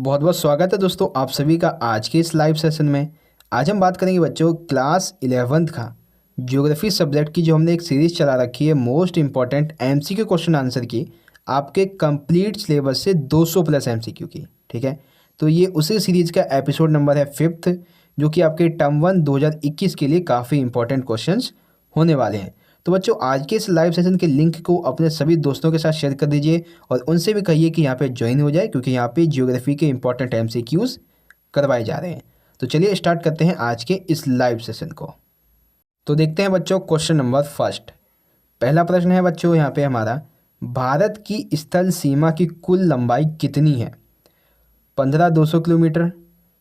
बहुत बहुत स्वागत है दोस्तों आप सभी का आज के इस लाइव सेशन में। आज हम बात करेंगे बच्चों क्लास 11th का ज्योग्राफी सब्जेक्ट की जो हमने एक सीरीज़ चला रखी है most important MCQ question answer की, आपके कंप्लीट सिलेबस से 200 प्लस एमसीक्यू की। ठीक है, तो ये उसी सीरीज़ का एपिसोड नंबर है 5th, जो कि आपके टर्म 1 2021 के लिए काफ़ी इंपॉर्टेंट क्वेश्चन होने वाले हैं। तो बच्चों आज के इस लाइव सेशन के लिंक को अपने सभी दोस्तों के साथ शेयर कर दीजिए और उनसे भी कहिए कि यहाँ पे ज्वाइन हो जाए, क्योंकि यहाँ पे ज्योग्राफी के इंपॉर्टेंट एमसीक्यूज करवाए जा रहे हैं। तो चलिए स्टार्ट करते हैं आज के इस लाइव सेशन को। तो देखते हैं बच्चों क्वेश्चन नंबर फर्स्ट। पहला प्रश्न है बच्चों यहाँ पे हमारा, भारत की स्थल सीमा की कुल लंबाई कितनी है? 15,200 किलोमीटर,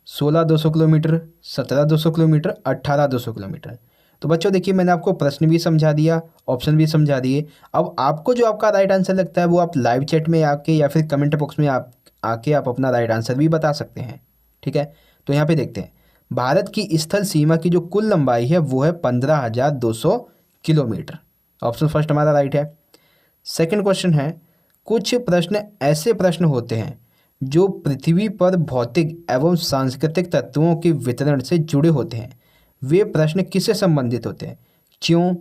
16,200 किलोमीटर, 17,200 किलोमीटर, 18,200 किलोमीटर। तो बच्चों देखिए मैंने आपको प्रश्न भी समझा दिया, ऑप्शन भी समझा दिए। अब आपको जो आपका राइट आंसर लगता है वो आप लाइव चैट में आके या फिर कमेंट बॉक्स में आप अपना राइट आंसर भी बता सकते हैं। ठीक है, तो यहाँ पे देखते हैं भारत की स्थल सीमा की जो कुल लंबाई है वो है 15,200 किलोमीटर। ऑप्शन फर्स्ट हमारा राइट है। सेकेंड क्वेश्चन है, कुछ प्रश्न ऐसे प्रश्न होते हैं जो पृथ्वी पर भौतिक एवं सांस्कृतिक तत्वों के वितरण से जुड़े होते हैं। वे प्रश्न किससे संबंधित होते हैं? क्यों,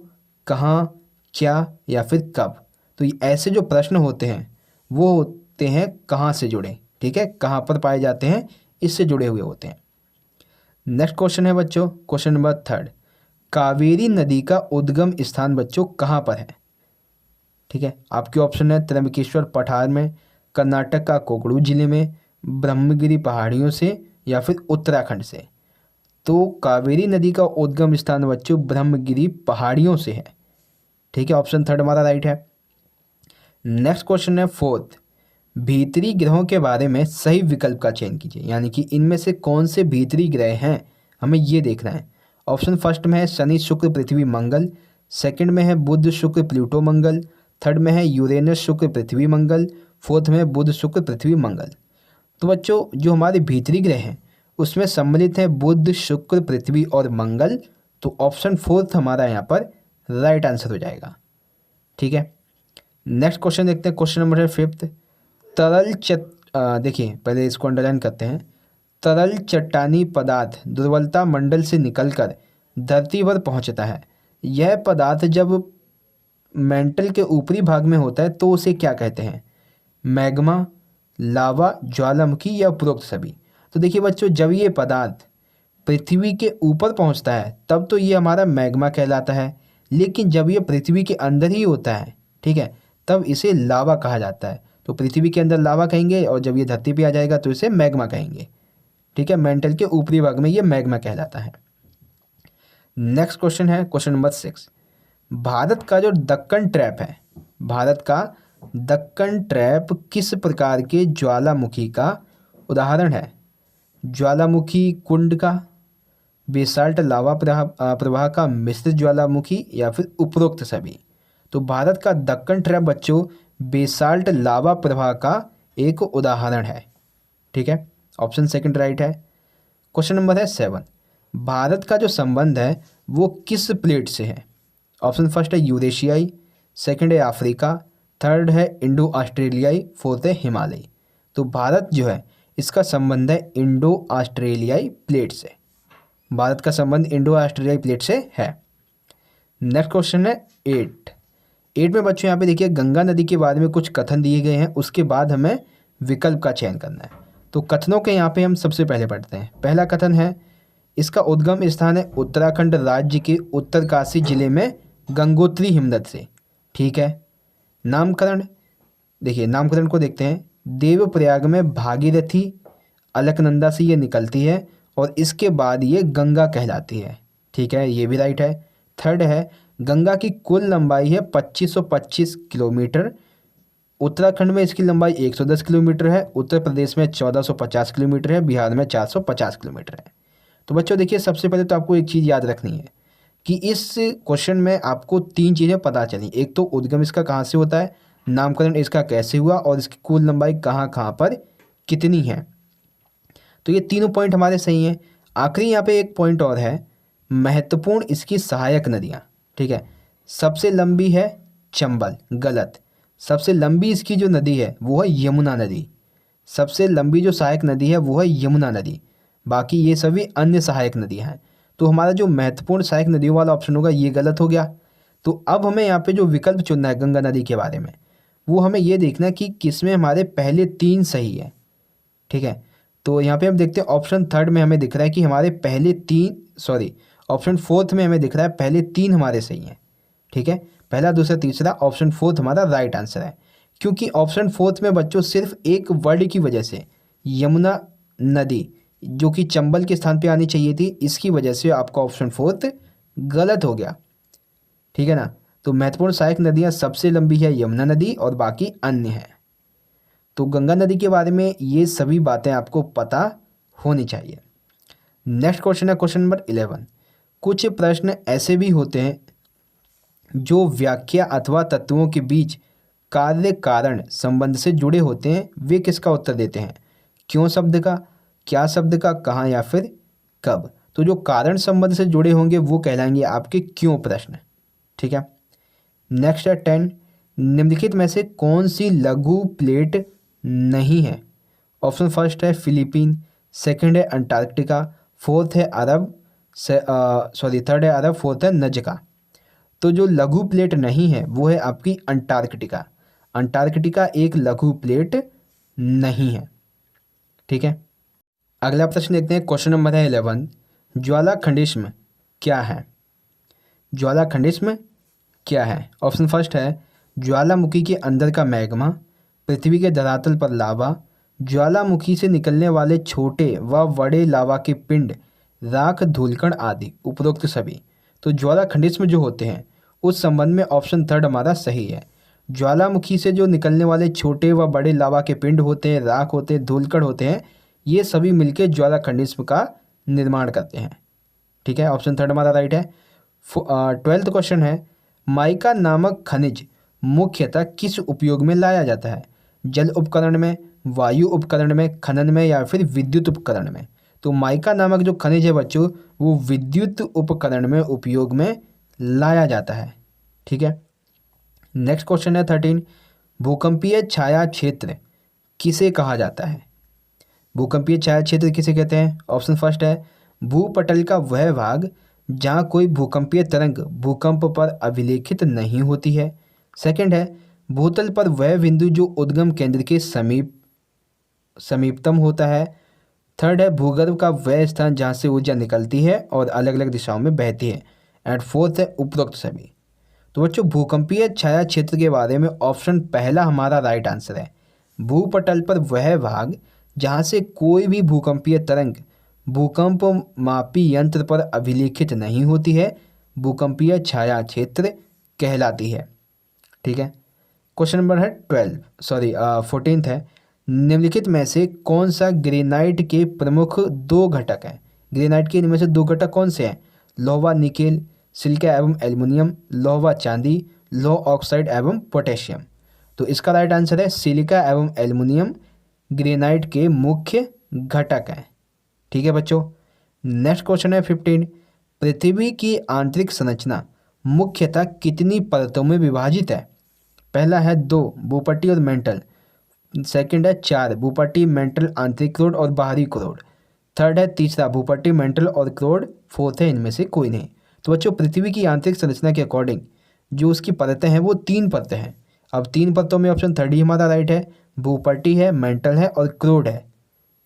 कहाँ, क्या या फिर कब? तो ये ऐसे जो प्रश्न होते हैं वो होते हैं कहाँ से जुड़े। ठीक है, कहाँ पर पाए जाते हैं, इससे जुड़े हुए होते हैं। नेक्स्ट क्वेश्चन है बच्चों क्वेश्चन नंबर थर्ड, कावेरी नदी का उद्गम स्थान बच्चों कहाँ पर है? ठीक है, आपके ऑप्शन है त्र्यंबकेश्वर पठार में, कर्नाटक का कोकड़ू जिले में, ब्रह्मगिरी पहाड़ियों से या फिर उत्तराखंड से। तो कावेरी नदी का उद्गम स्थान बच्चों ब्रह्मगिरी पहाड़ियों से है। ठीक है, ऑप्शन थर्ड हमारा राइट है। नेक्स्ट क्वेश्चन है फोर्थ, भीतरी ग्रहों के बारे में सही विकल्प का चयन कीजिए, यानी कि इनमें से कौन से भीतरी ग्रह हैं हमें ये देखना है। ऑप्शन फर्स्ट में है शनि शुक्र पृथ्वी मंगल, सेकंड में है बुध शुक्र प्लूटो मंगल, थर्ड में है यूरेनस शुक्र पृथ्वी मंगल, फोर्थ में है बुध शुक्र पृथ्वी मंगल। तो बच्चों जो हमारे भीतरी ग्रह हैं उसमें सम्मिलित है बुध शुक्र पृथ्वी और मंगल। तो ऑप्शन फोर्थ हमारा यहाँ पर राइट आंसर हो जाएगा। ठीक है, नेक्स्ट क्वेश्चन देखते हैं क्वेश्चन नंबर है फिफ्थ, देखिए पहले इसको अंडरलाइन करते हैं। तरल चट्टानी पदार्थ दुर्बलता मंडल से निकलकर धरती पर पहुँचता है। यह पदार्थ जब मेंटल के ऊपरी भाग में होता है तो उसे क्या कहते हैं? मैग्मा, लावा, ज्वालामुखी या उपरोक्त सभी। तो देखिए बच्चों जब ये पदार्थ पृथ्वी के ऊपर पहुंचता है तब तो ये हमारा मैग्मा कहलाता है, लेकिन जब ये पृथ्वी के अंदर ही होता है, ठीक है, तब इसे लावा कहा जाता है। तो पृथ्वी के अंदर लावा कहेंगे और जब ये धरती पे आ जाएगा तो इसे मैग्मा कहेंगे। ठीक है, मेंटल के ऊपरी भाग में ये मैग्मा कहलाता है। नेक्स्ट क्वेश्चन है क्वेश्चन नंबर 6, भारत का जो दक्कन ट्रैप है, भारत का दक्कन ट्रैप किस प्रकार के ज्वालामुखी का उदाहरण है? ज्वालामुखी कुंड का, बेसाल्ट लावा प्रवाह का मिश्रित ज्वालामुखी या फिर उपरोक्त सभी। तो भारत का दक्कन ट्रैप बच्चों बेसाल्ट लावा प्रवाह का एक उदाहरण है। ठीक है, ऑप्शन सेकंड राइट है। क्वेश्चन नंबर है 7, भारत का जो संबंध है वो किस प्लेट से है? ऑप्शन फर्स्ट है यूरेशियाई, सेकंड है अफ्रीका, थर्ड है इंडो ऑस्ट्रेलियाई, फोर्थ है हिमालय। तो भारत जो है इसका संबंध है इंडो ऑस्ट्रेलियाई प्लेट से। भारत का संबंध इंडो ऑस्ट्रेलियाई प्लेट से है। नेक्स्ट क्वेश्चन है 8 में बच्चों यहाँ पे देखिए गंगा नदी के बारे में कुछ कथन दिए गए हैं, उसके बाद हमें विकल्प का चयन करना है। तो कथनों के यहाँ पे हम सबसे पहले पढ़ते हैं। पहला कथन है, इसका उद्गम स्थान है उत्तराखंड राज्य के उत्तरकाशी जिले में गंगोत्री हिमनद से। ठीक है, नामकरण, देखिए नामकरण को देखते हैं। देवप्रयाग में भागीरथी अलकनंदा से ये निकलती है और इसके बाद ये गंगा कहलाती है। ठीक है, ये भी राइट है। थर्ड है, गंगा की कुल लंबाई है 2525 किलोमीटर। उत्तराखंड में इसकी लंबाई 110 किलोमीटर है, उत्तर प्रदेश में 1450 किलोमीटर है, बिहार में 450 किलोमीटर है। तो बच्चों देखिए सबसे पहले तो आपको एक चीज़ याद रखनी है कि इस क्वेश्चन में आपको 3 चीज़ें पता चली। एक तो उद्गम इसका कहाँ से होता है, नामकरण इसका कैसे हुआ और इसकी कुल लंबाई कहाँ कहाँ पर कितनी है। तो ये तीनों पॉइंट हमारे सही हैं। आखिरी यहाँ पे एक पॉइंट और है, महत्वपूर्ण इसकी सहायक नदियाँ। ठीक है, सबसे लंबी है चंबल, गलत। सबसे लंबी इसकी जो नदी है वो है यमुना नदी। सबसे लंबी जो सहायक नदी है वो है यमुना नदी, बाकी ये सभी अन्य सहायक नदियाँ हैं। तो हमारा जो महत्वपूर्ण सहायक नदियों वाला ऑप्शन होगा ये गलत हो गया। तो अब हमें यहाँ पे जो विकल्प चुनना है गंगा नदी के बारे में, वो हमें ये देखना है कि किसमें हमारे पहले 3 सही है। ठीक है, तो यहाँ पे हम देखते हैं ऑप्शन थर्ड में हमें दिख रहा है कि हमारे पहले 3, सॉरी ऑप्शन फोर्थ में हमें दिख रहा है पहले 3 हमारे सही हैं। ठीक है, पहला दूसरा तीसरा, ऑप्शन फोर्थ हमारा राइट आंसर है। क्योंकि ऑप्शन फोर्थ में बच्चों सिर्फ एक वर्ड की वजह से यमुना नदी जो कि चंबल के स्थान पे आनी चाहिए थी, इसकी वजह से आपका ऑप्शन फोर्थ गलत हो गया। ठीक है ना, तो महत्वपूर्ण सहायक नदियाँ सबसे लंबी है यमुना नदी और बाकी अन्य है। तो गंगा नदी के बारे में ये सभी बातें आपको पता होनी चाहिए। नेक्स्ट क्वेश्चन है क्वेश्चन नंबर 11। कुछ प्रश्न ऐसे भी होते हैं जो व्याख्या अथवा तत्वों के बीच कार्य कारण संबंध से जुड़े होते हैं, वे किसका उत्तर देते हैं? क्यों शब्द का, क्या शब्द का, कहाँ या फिर कब। तो जो कारण संबंध से जुड़े होंगे वो कहलाएंगे आपके क्यों प्रश्न। ठीक है, नेक्स्ट है 10। निम्नलिखित में से कौन सी लघु प्लेट नहीं है? ऑप्शन फर्स्ट है फिलीपीन, सेकंड है अंटार्कटिका, फोर्थ है अरब, थर्ड है अरब, फोर्थ है नजका। तो जो लघु प्लेट नहीं है वो है आपकी अंटार्कटिका। अंटार्कटिका एक लघु प्लेट नहीं है। ठीक है, अगला प्रश्न देखते हैं क्वेश्चन नंबर है 11। ज्वालाखंडिस्म क्या है? ज्वालाखंडिस्म क्या है? ऑप्शन फर्स्ट है ज्वालामुखी के अंदर का मैग्मा, पृथ्वी के धरातल पर लावा, ज्वालामुखी से निकलने वाले छोटे व बड़े लावा के पिंड, राख, धूलकण आदि, उपरोक्त सभी। तो ज्वालाखंडिस्म जो होते हैं उस संबंध में ऑप्शन थर्ड हमारा सही है। ज्वालामुखी से जो निकलने वाले छोटे व बड़े लावा के पिंड होते हैं, राख होते हैं, धूलकण होते हैं, ये सभी मिलकर ज्वालाखंडिस्म का निर्माण करते हैं। ठीक है, ऑप्शन थर्ड हमारा राइट है। 12th क्वेश्चन है माइका नामक खनिज मुख्यतः किस उपयोग में लाया जाता है? जल उपकरण में, वायु उपकरण में, खनन में या फिर विद्युत उपकरण में। तो माइका नामक जो खनिज है बच्चों वो विद्युत उपकरण में उपयोग में लाया जाता है। ठीक है, नेक्स्ट क्वेश्चन है 13। भूकंपीय छाया क्षेत्र किसे कहा जाता है? भूकंपीय छाया क्षेत्र किसे कहते हैं? ऑप्शन फर्स्ट है भूपटल का वह भाग जहाँ कोई भूकंपीय तरंग भूकंप पर अभिलेखित नहीं होती है। सेकंड है भूतल पर वह बिंदु जो उद्गम केंद्र के समीपतम होता है। थर्ड है भूगर्भ का वह स्थान जहाँ से ऊर्जा निकलती है और अलग अलग दिशाओं में बहती है। एंड फोर्थ है उपरोक्त सभी। तो बच्चों भूकंपीय छाया क्षेत्र के बारे में ऑप्शन पहला हमारा राइट आंसर है। भूपटल पर वह भाग जहाँ से कोई भी भूकंपीय तरंग भूकंप मापी यंत्र पर अभिलेखित नहीं होती है, भूकंपीय छाया क्षेत्र कहलाती है। ठीक है, क्वेश्चन नंबर है 14th है निम्नलिखित में से कौन सा ग्रेनाइट के प्रमुख 2 घटक हैं? ग्रेनाइट के इनमें से 2 घटक कौन से हैं? लोहा निकेल, सिलिका एवं एल्युमिनियम, लोहा चांदी, लोह ऑक्साइड एवं पोटेशियम। तो इसका राइट आंसर है सिलिका एवं एल्युमिनियम ग्रेनाइट के मुख्य घटक हैं। ठीक है बच्चों, नेक्स्ट क्वेश्चन है 15। पृथ्वी की आंतरिक संरचना मुख्यतः कितनी परतों में विभाजित है? पहला है 2 भूपट्टी और मेंटल, सेकंड है 4 भूपट्टी, मेंटल, आंतरिक क्रोड और बाहरी क्रोड, थर्ड है तीसरा भूपट्टी, मेंटल और क्रोड, फोर्थ है इनमें से कोई नहीं। तो बच्चों पृथ्वी की आंतरिक संरचना के अकॉर्डिंग जो उसकी परतें हैं वो 3 परतें हैं। अब 3 परतों में ऑप्शन थर्ड ही हमारा राइट है, भूपट्टी है, मेंटल है और क्रोड है।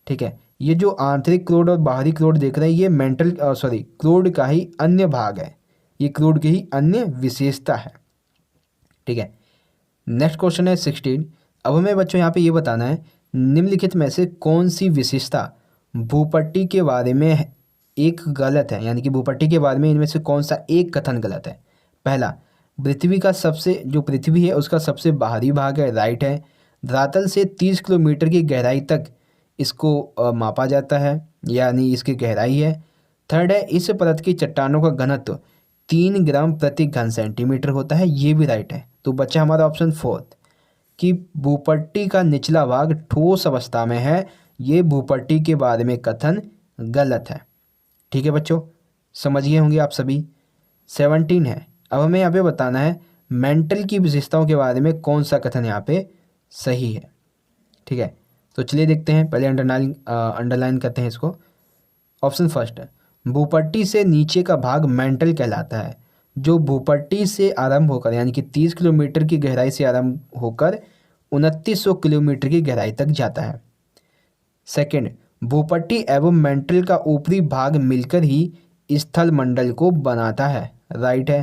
ठीक है, ये जो आंतरिक क्रोड और बाहरी क्रोड देख रहे हैं ये क्रोड का ही अन्य भाग है, ये क्रोड की ही अन्य विशेषता है। ठीक है, नेक्स्ट क्वेश्चन है 16। अब हमें बच्चों यहाँ पे ये बताना है निम्नलिखित में से कौन सी विशेषता भूपट्टी के बारे में एक गलत है, यानी कि भूपट्टी के बारे में इनमें से कौन सा एक कथन गलत है? पहला, पृथ्वी का जो पृथ्वी है उसका सबसे बाहरी भाग है, राइट है। धरातल से 30 किलोमीटर की गहराई तक इसको मापा जाता है, यानी इसकी गहराई है। थर्ड है इस परत की चट्टानों का घनत्व 3 ग्राम प्रति घन सेंटीमीटर होता है, ये भी राइट है। तो बच्चा हमारा ऑप्शन फोर्थ कि भूपट्टी का निचला भाग ठोस अवस्था में है, ये भूपट्टी के बारे में कथन गलत है। ठीक है बच्चों, समझिए होंगे आप सभी। 17 है, अब हमें यहाँ पे बताना है मेंटल की विशेषताओं के बारे में कौन सा कथन यहाँ पे सही है। ठीक है, तो चलिए देखते हैं, पहले अंडरलाइन करते हैं इसको। ऑप्शन फर्स्ट है, भूपट्टी से नीचे का भाग मेंटल कहलाता है, जो भूपट्टी से आरंभ होकर यानी कि 30 किलोमीटर की गहराई से आरंभ होकर 2900 किलोमीटर की गहराई तक जाता है। सेकंड, भूपट्टी एवं मेंटल का ऊपरी भाग मिलकर ही स्थल मंडल को बनाता है, राइट है।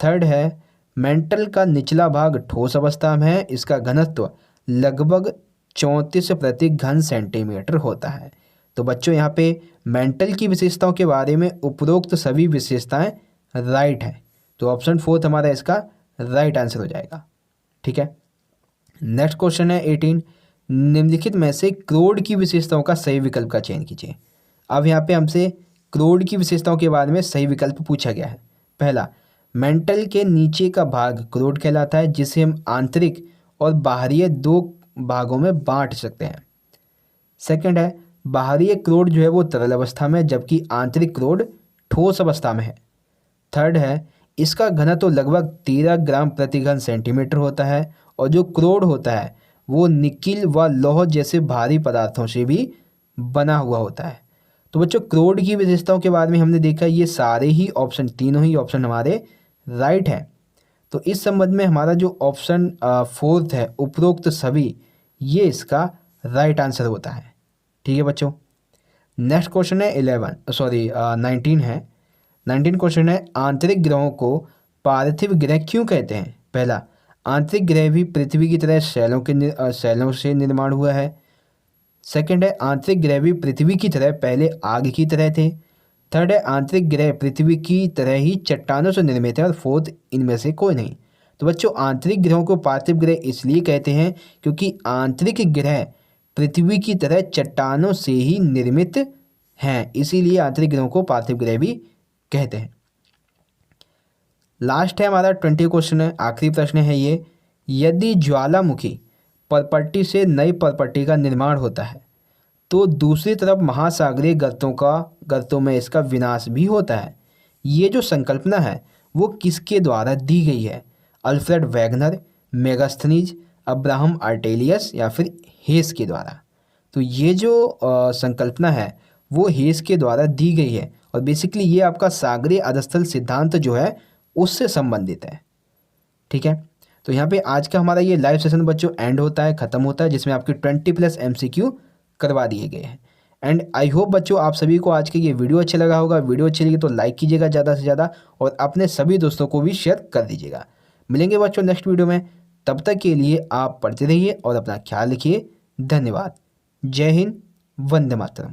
थर्ड है, मेंटल का निचला भाग ठोस अवस्था में है, इसका घनत्व लगभग 34 प्रति घन सेंटीमीटर होता है। तो बच्चों यहाँ पे मेंटल की विशेषताओं के बारे में उपरोक्त सभी विशेषताएं राइट है, तो ऑप्शन फोर्थ हमारा इसका राइट आंसर हो जाएगा। ठीक है, नेक्स्ट क्वेश्चन है 18, निम्नलिखित में से क्रोड की विशेषताओं का सही विकल्प का चयन कीजिए। अब यहाँ पे हमसे क्रोड की विशेषताओं के बारे में सही विकल्प पूछा गया है। पहला, मेंटल के नीचे का भाग क्रोड कहलाता है, जिसे हम आंतरिक और बाहरी दो भागों में बांट सकते हैं। सेकंड है, बाहरी क्रोड जो है वो तरल अवस्था में, जबकि आंतरिक क्रोड ठोस अवस्था में है। थर्ड है, इसका घनत्व लगभग 13 ग्राम प्रति घन सेंटीमीटर होता है, और जो क्रोड होता है वो निकिल व लौह जैसे भारी पदार्थों से भी बना हुआ होता है। तो बच्चों क्रोड की विशेषताओं के बारे में हमने देखा, ये सारे ही ऑप्शन, तीनों ही ऑप्शन हमारे राइट हैं। तो इस संबंध में हमारा जो ऑप्शन फोर्थ है, उपरोक्त सभी, ये इसका राइट आंसर होता है। ठीक है बच्चों, नेक्स्ट क्वेश्चन है 19 है। 19 क्वेश्चन है, आंतरिक ग्रहों को पार्थिव ग्रह क्यों कहते हैं। पहला, आंतरिक ग्रह भी पृथ्वी की तरह शैलों से निर्माण हुआ है। सेकंड है, आंतरिक ग्रह भी पृथ्वी की तरह पहले आग की तरह थे। थर्ड है, आंतरिक ग्रह पृथ्वी की तरह ही चट्टानों से निर्मित है। और फोर्थ, इनमें से कोई नहीं। तो बच्चों आंतरिक ग्रहों को पार्थिव ग्रह इसलिए कहते हैं क्योंकि आंतरिक ग्रह पृथ्वी की तरह चट्टानों से ही निर्मित हैं, इसीलिए आंतरिक ग्रहों को पार्थिव ग्रह भी कहते हैं। लास्ट है हमारा 20 क्वेश्चन है, आखिरी प्रश्न है ये, यदि ज्वालामुखी परपट्टी से नई परपट्टी का निर्माण होता है तो दूसरी तरफ महासागरीय गर्तों में इसका विनाश भी होता है। ये जो संकल्पना है वो किसके द्वारा दी गई है। अल्फ्रेड वैगनर, मेगास्थनीज, अब्राहम आर्टेलियस या फिर हेस के द्वारा। तो ये जो संकल्पना है वो हेस के द्वारा दी गई है, और बेसिकली ये आपका सागरीय अधस्थल सिद्धांत जो है उससे संबंधित है। ठीक है, तो यहाँ पे आज का हमारा ये लाइव सेशन बच्चों एंड होता है, ख़त्म होता है, जिसमें आपके 20+ MCQ करवा दिए गए हैं। एंड आई होप बच्चों आप सभी को आज का ये वीडियो अच्छा लगा होगा। वीडियो अच्छी लगी तो लाइक कीजिएगा ज़्यादा से ज़्यादा, और अपने सभी दोस्तों को भी शेयर कर दीजिएगा। मिलेंगे बच्चों नेक्स्ट वीडियो में, तब तक के लिए आप पढ़ते रहिए और अपना ख्याल रखिए। धन्यवाद। जय हिंद, वंदे मातरम।